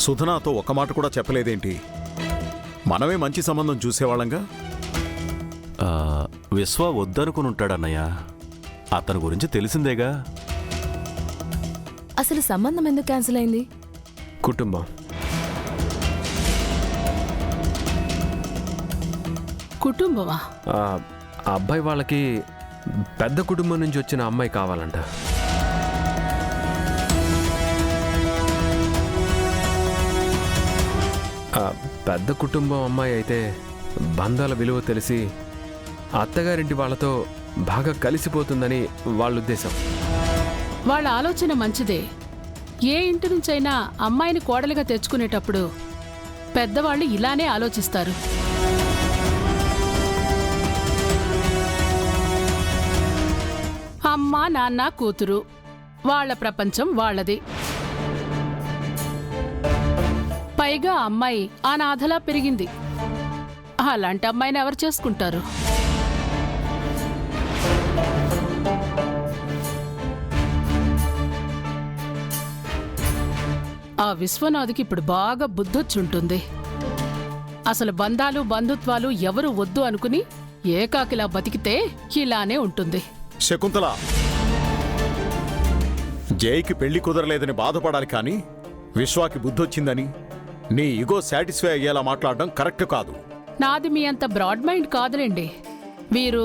సుధనాతో ఒక్క మాట కూడా చెప్పలేదేంటి? మనమే మంచి సంబంధం చూసేవాళ్ళంగా. విశ్వ వద్దనుకుని ఉంటాడన్నయ్య. అతని గురించి తెలిసిందేగా. అసలు సంబంధం ఎందుకు క్యాన్సిల్ అయింది? కుటుంబం. కుటుంబమా? ఆ అబ్బాయి వాళ్ళకి పెద్ద కుటుంబం నుంచి వచ్చిన అమ్మాయి కావాలంట. పెద్ద కుటుంబం అమ్మాయి అయితే బంధాల విలువ తెలిసి అత్తగారింటి వాళ్ళతో బాగా కలిసిపోతుందని వాళ్ళ ఉద్దేశం. వాళ్ళ ఆలోచన మంచిదే. ఏ ఇంటి నుంచైనా అమ్మాయిని కోడలిగా తెచ్చుకునేటప్పుడు పెద్దవాళ్ళు ఇలానే ఆలోచిస్తారు. అమ్మ, నాన్న, కూతురు, వాళ్ళ ప్రపంచం వాళ్ళది. పైగా అమ్మాయి అనాథలా పెరిగింది. అలాంటి అమ్మాయిని ఎవరు చేసుకుంటారు? ఆ విశ్వనాథ్కి ఇప్పుడు బాగా బుద్ధొచ్చుంటుంది. అసలు బంధాలు బంధుత్వాలు ఎవరు వద్దు అనుకుని ఏకాకిలా బతికితే ఇలానే ఉంటుంది. శకుంతల, జైకి పెళ్లి కుదరలేదని బాధపడాలి కానీ విశ్వాకి బుద్ధొచ్చిందని నీ ఇగో సాటిస్ఫై అయ్యేలా మాట్లాడడం కరెక్ట్ కాదు. నాది మీ అంత బ్రాడ్ మైండ్ కాదులేండి. వీరు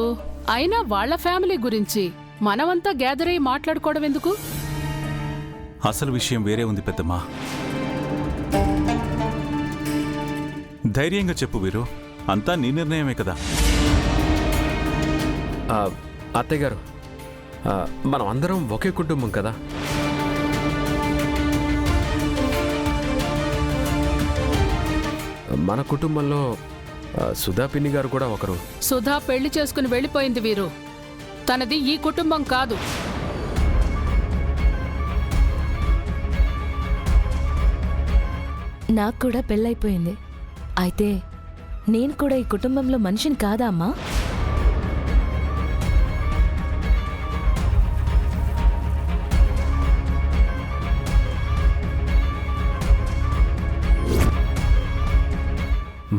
అయినా వాళ్ళ ఫ్యామిలీ గురించి మనమంతా గ్యాదర్ అయ్యి మాట్లాడుకోవడం ఎందుకు? అసలు విషయం వేరే ఉంది పెద్దమ్మా. ధైర్యంగా చెప్పు వీరు, అంతా నీ నిర్ణయమే కదా. అత్తయ్య గారు, మనం అందరం ఒకే కుటుంబం కదా. మన కుటుంబంలో సుధా పిన్ని గారు కూడా ఒకరు. సుధా పెళ్లి చేసుకుని వెళ్ళిపోయింది వీరు. తనది ఈ కుటుంబం కాదు. నాకు కూడా పెళ్ళైపోయింది. అయితే నేను కూడా ఈ కుటుంబంలో మనిషిని కాదా అమ్మా?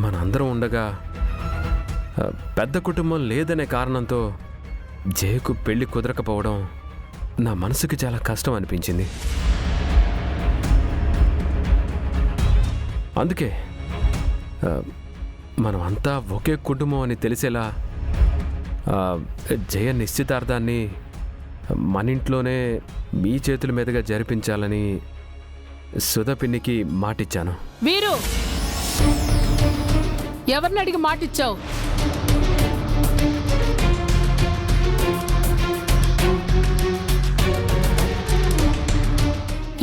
మనందరం ఉండగా పెద్ద కుటుంబం లేదనే కారణంతో జయకు పెళ్లి కుదరకపోవడం నా మనసుకి చాలా కష్టం అనిపించింది. అందుకే మనం అంతా ఒకే కుటుంబం అని తెలిసేలా జయ నిశ్చితార్థాన్ని మన ఇంట్లోనే మీ చేతుల మీదుగా జరిపించాలని సుధా పిన్నికి మాటిచ్చాను. వీరు ఎవరిని అడిగి మాటిచ్చావు?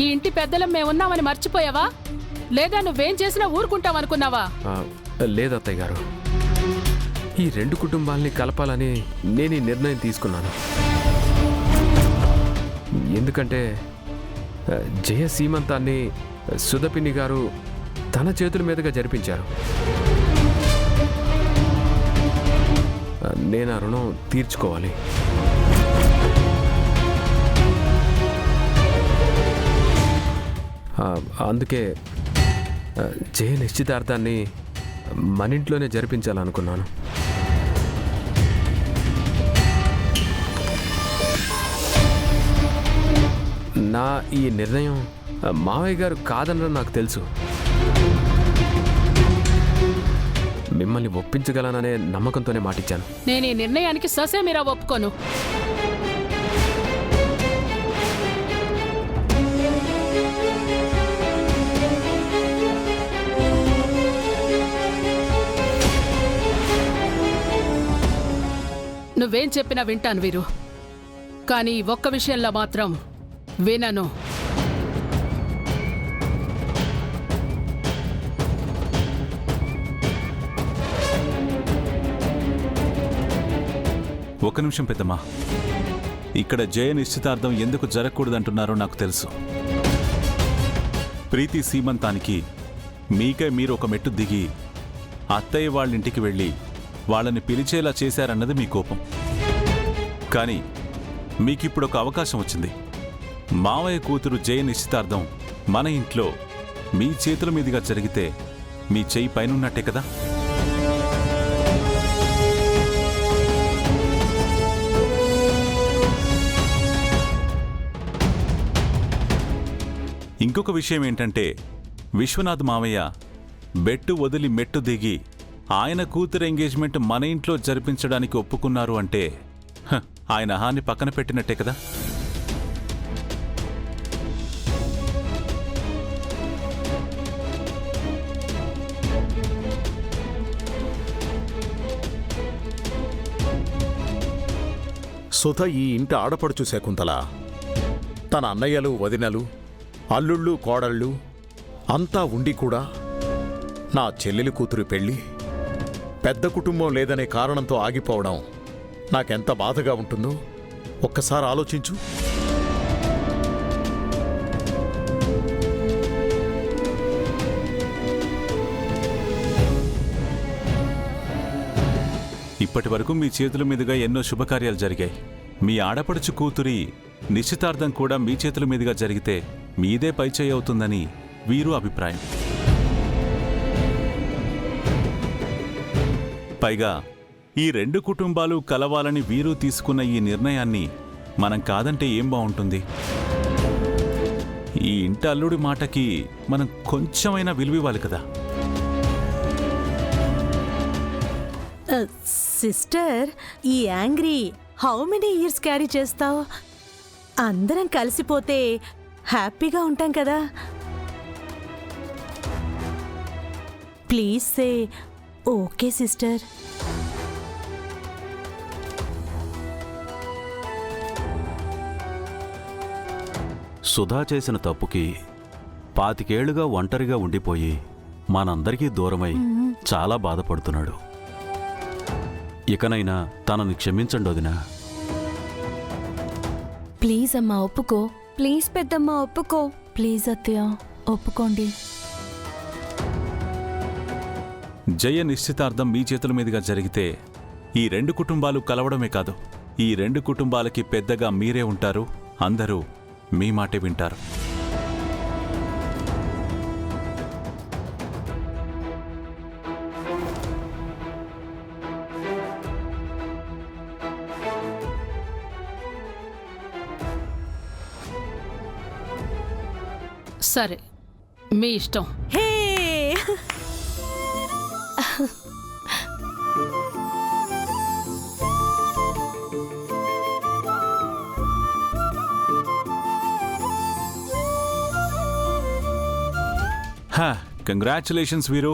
ఈ ఇంటి పెద్దలం మేమున్నామని మర్చిపోయావా? లేదా నువ్వేం చేసినా ఊరుకుంటావనుకున్నావా? లేదత్తయ్య గారు, ఈ రెండు కుటుంబాల్ని కలపాలని నేను ఈ నిర్ణయం తీసుకున్నాను. ఎందుకంటే జయ సీమంతాన్ని సుధపిన్ని గారు తన చేతుల మీదుగా జరిపించారు. నేను ఆ రుణం తీర్చుకోవాలి. అందుకే జయ నిశ్చితార్థాన్ని మన ఇంట్లోనే జరిపించాలనుకున్నాను. నా ఈ నిర్ణయం మావయ్య గారు కాదనడం నాకు తెలుసు. మిమ్మల్ని ఒప్పించగలననే నమ్మకంతోనే మాటిచ్చాను. నేను ఈ నిర్ణయానికి ససేమిరా ఒప్పుకోను. నువ్వేం చెప్పినా వింటాను వీరు, కానీ ఒక్క విషయంలో మాత్రం వినను. ఒక నిమిషం పెద్దమ్మా, ఇక్కడ జయ నిశ్చితార్థం ఎందుకు జరగకూడదంటున్నారో నాకు తెలుసు. ప్రీతి సీమంతానికి మీకే మీరు ఒక మెట్టు దిగి అత్తయ్య వాళ్ళింటికి వెళ్ళి వాళ్ళని పిలిచేలా చేశారన్నది మీ కోపం. కానీ మీకిప్పుడు ఒక అవకాశం వచ్చింది. మావయ్య కూతురు జయ నిశ్చితార్థం మన ఇంట్లో మీ చేతుల మీదుగా జరిగితే మీ చెయ్యి పైనున్నట్టే కదా. ఇంకొక విషయం ఏంటంటే, విశ్వనాథ్ మావయ్య బెట్టు వదిలి మెట్టు దిగి ఆయన కూతురు ఎంగేజ్మెంట్ మన ఇంట్లో జరిపించడానికి ఒప్పుకున్నారు అంటే ఆయన హాని పక్కన పెట్టినట్టే కదా. సుధ ఈ ఇంటి ఆడపడుచు శకుంతల. తన అన్నయ్యలు, వదినలు, అల్లుళ్ళు, కోడళ్ళు అంతా ఉండి కూడా నా చెల్లెలి కూతురు పెళ్ళి పెద్ద కుటుంబం లేదనే కారణంతో ఆగిపోవడం నాకెంత బాధగా ఉంటుందో ఒక్కసారి ఆలోచించు. ఇప్పటి వరకు మీ చేతుల మీదుగా ఎన్నో శుభకార్యాలు జరిగాయి. మీ ఆడపడుచు కూతురి నిశ్చితార్థం కూడా మీ చేతుల మీదుగా జరిగితే మీదే పైచేయి అవుతుందని వీరు అభిప్రాయం. పైగా ఈ రెండు కుటుంబాలు కలవాలని వీరు తీసుకున్న ఈ నిర్ణయాన్ని మనం కాదంటే ఏం బాగుంటుంది? ఈ ఇంటి అల్లుడి మాటకి మనం కొంచెమైనా విలువివ్వాలి కదా. సిస్టర్, ఈ angry how many years carry చేస్తావు? అందరం కలిసిపోతే హ్యాపీగా ఉంటాం కదా. Please say okay sister. Sudha చేసిన తప్పుకి 25 ఏళ్లుగా ఒంటరిగా ఉండిపోయి మనందరికీ దూరమై చాలా బాధపడుతున్నాడు. ఇకనైనా తనని క్షమించండి వదినా. ప్లీజ్ అమ్మా ఒప్పుకో. ప్లీజ్ పెద్దమ్మ ఒప్పుకో. ప్లీజ్ అత్తయ్య ఒప్పుకోండి. జయ నిశ్చితార్థం మీ చేతుల మీదుగా జరిగితే ఈ రెండు కుటుంబాలు కలవడమే కాదు, ఈ రెండు కుటుంబాలకి పెద్దగా మీరే ఉంటారు. అందరూ మీ మాటే వింటారు. సరే, మీ ఇష్టం. హే, కంగ్రాచులేషన్స్ వీరు,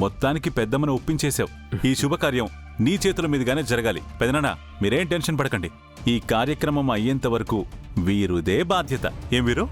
మొత్తానికి పెద్దమ్మను ఒప్పించేశావు. ఈ శుభకార్యం నీ చేతుల మీదుగానే జరగాలి. పెదనాన్న, మీరేం టెన్షన్ పడకండి. ఈ కార్యక్రమం అయ్యేంత వరకు వీరుదే బాధ్యత. ఏం వీరు?